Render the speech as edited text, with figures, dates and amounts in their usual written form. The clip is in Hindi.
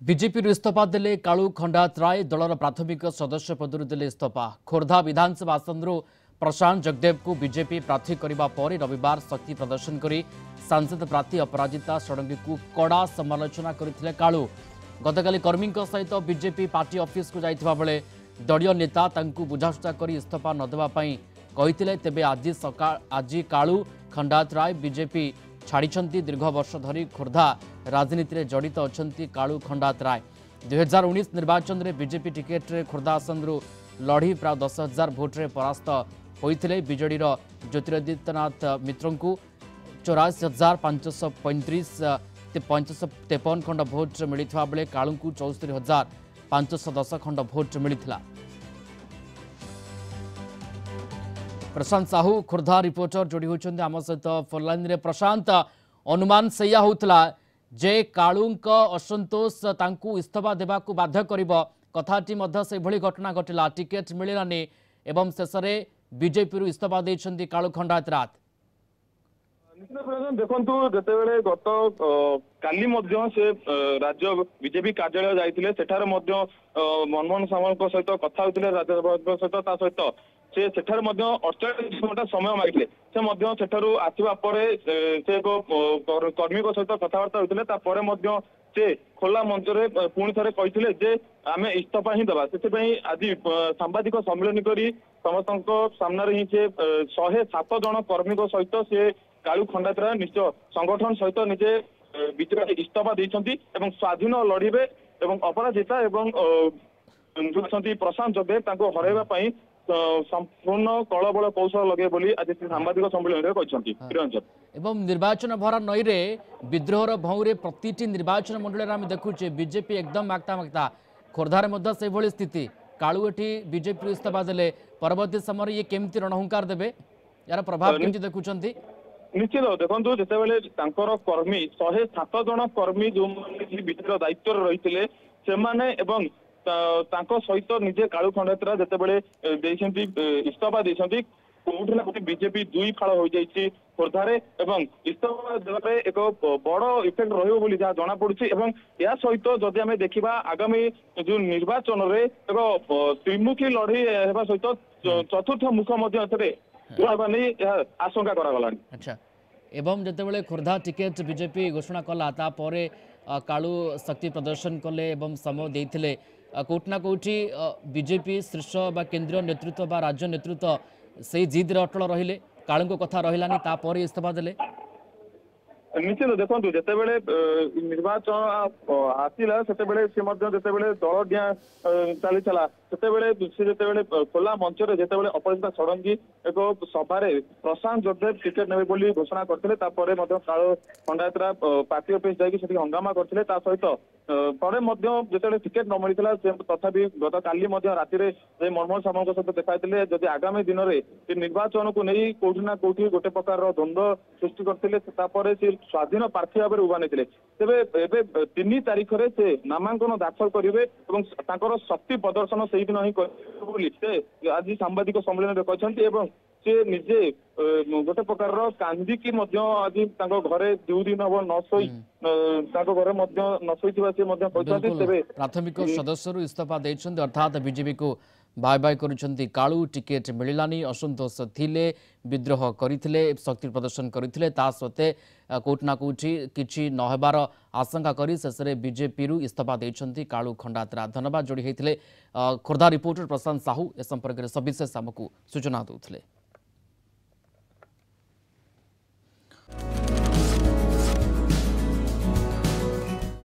बीजेपी इस्तीफा देले कालू खंडात राय दलर प्राथमिक सदस्य पदर देले इस्तीफा। खोर्धा विधानसभा आसन प्रशांत जगदेव को बीजेपी प्रार्थी करने पर रविवार शक्ति प्रदर्शन कर सांसद प्रार्थी अपराजिता षडंगी को कड़ा समालोचना करथिले कालू। गतकाली कर्मी सहित बीजेपी पार्टी ऑफिस को जाइथिबा बेले दलीय नेता तांकू बुझाशुझा कर इस्तीफा न देबा पई कहिथिले। तेबे आज कालू खंडात राय बीजेपी छाड़ी दीर्घ वर्ष धरी खोर्धा राजनीति में जड़ित अच्छा कालू खंडात राय 2019 निर्वाचन में बीजेपी टिकेट रे खोर्धा आसन लड़ी प्राय 10,000 भोट्रे परास्त होते विजेडीर ज्योतिरादित्यनाथ मित्र को 84,553 खंड भोट मिलता बेले कालू को 74,510 खंड भोट मिलता। प्रशांत साहू खोर्धा रिपोर्टर जोड़ी होती आम सहित फोनलाइन रे। प्रशांत, अनुमान सैया होता जे कालू असंतोष तांकू इस्तीफा देवा बाध्य करिबो, कथाटी मध्य से भली घटना घटिला, टिकेट मिलानी एवं शेष में बीजेपी इस्तीफा देइछन्ती कालू खंडात राय। देखु जिते गत काली से राज्य बीजेपी कार्यालय जाइए सेठार मनमोहन सामल सहित कथा होते राज्य सहित सहित से 48 घंटा समय मांगते से आसवा से कर्मी सहित कथबार्ता होते से खोला मंच में पुणी थे कहते आम इस्तीफा ही दबा से आज सांबादिक सम्मेलन कर समस्त सामने ही से 107 जन कर्मी सहित से कालू खंडात राय निश्चय संगठन सहित निजे बीजेपी इस्तीफा देइछन्ती एवं स्वाधीन लड़िबे एवं अपराजिता एवं प्रशांत जगदेव तांको हराइबा पई संपूर्ण कलबल कौशल लगे बोली आज सांबादिक सम्मेलन में कहछन्ती। एवं निर्वाचन भरा नई रे विद्रोहर भौरे प्रतिटी निर्वाचन मंडल में आम देखुचे बीजेपी एकदम मागता मागता खोर्धार मध्य से भली स्थिति। कालू एठी बीजेपी इस्तीफा देले परवर्ती समय ये केमती रणहुंकार देबे, यार प्रभाव केमती देखुचंती? निश्चित देखो जितेबाला कर्मी 107 जन कर्मी जो बीजेपी दायित्व रही सहित निजे कालू खंडात राय जितेबाला इस्तीफा देइछन्ती कोठी ना कोठी बीजेपी दुई फाड़ हो जाइए खोर्धारे एवं इस्तीफा देवारे एक बड़ इफेक्ट रहिबो बोली जहाँ जना पड़ुछि। एवं या सहित जदि आमे देखिबा आगामी जो निर्वाचन रे एक त्रिमुखी लड़ाई हेबा सहित चतुर्थ मुख मध्य एथरे आशंका करा। अच्छा, एवं जितेबाला खोर्धा टिकेट बीजेपी घोषणा कला तापरे कालू शक्ति प्रदर्शन कले एवं समय देइथिले कोठना कोठी बीजेपी शीर्ष बा केंद्रीय नेतृत्व बा राज्य नेतृत्व से जिद अटल रहिले, कालू कथा रहिलानी तापरे इस्तीफा देले। निश्चित देखो जितेबाला निर्वाचन आसला से दल डिया चली से खोला मंच में जितेबाला अपराजिता षडंगी एक सभारे प्रशांत जगदेव टिकेट ने बोली घोषणा करते कालू खंडात राय पार्टी ऑफिस जाकि हंगामा करते सहित पर जिते टिकेट न मिलता तथापि गत काली राति मनमोहन सामल सहित देखाई जदि आगामी दिन में निर्वाचन को नहीं कोठी ना कोठी गोटे प्रकार द्वंद्व सृष्टि करते स्वाधीन प्रार्थी भाव में उभा नहीं तेरे 3 तारीख में से नामांकन दाखल करेंगे और शक्ति प्रदर्शन से दिन ही आज सांबादिक सम्मेलन में कहते से निजे गोटे प्रकार कांदिकी आज घरे 2 दिन हम न शोई घरे न शोई प्राथमिक सदस्य इस्तीफा देइछन्ती अर्थात बीजेपी को बाय बाय करुछन्ती। कालू टिकेट मिलानी असंतोष थिले, विद्रोह करथिले, शक्ति प्रदर्शन करथिले, ता सत्ते कोठना कोठी किछि नहेबार आशंका करी शेष में बीजेपी रु इस्तीफा देइछन्ती कालू खंडात राय। धन्यवाद जोड़ी होइथिले खोर्धा रिपोर्टर प्रशांत साहू ए संपर्क में सविशेष आमको सूचना देउथिले।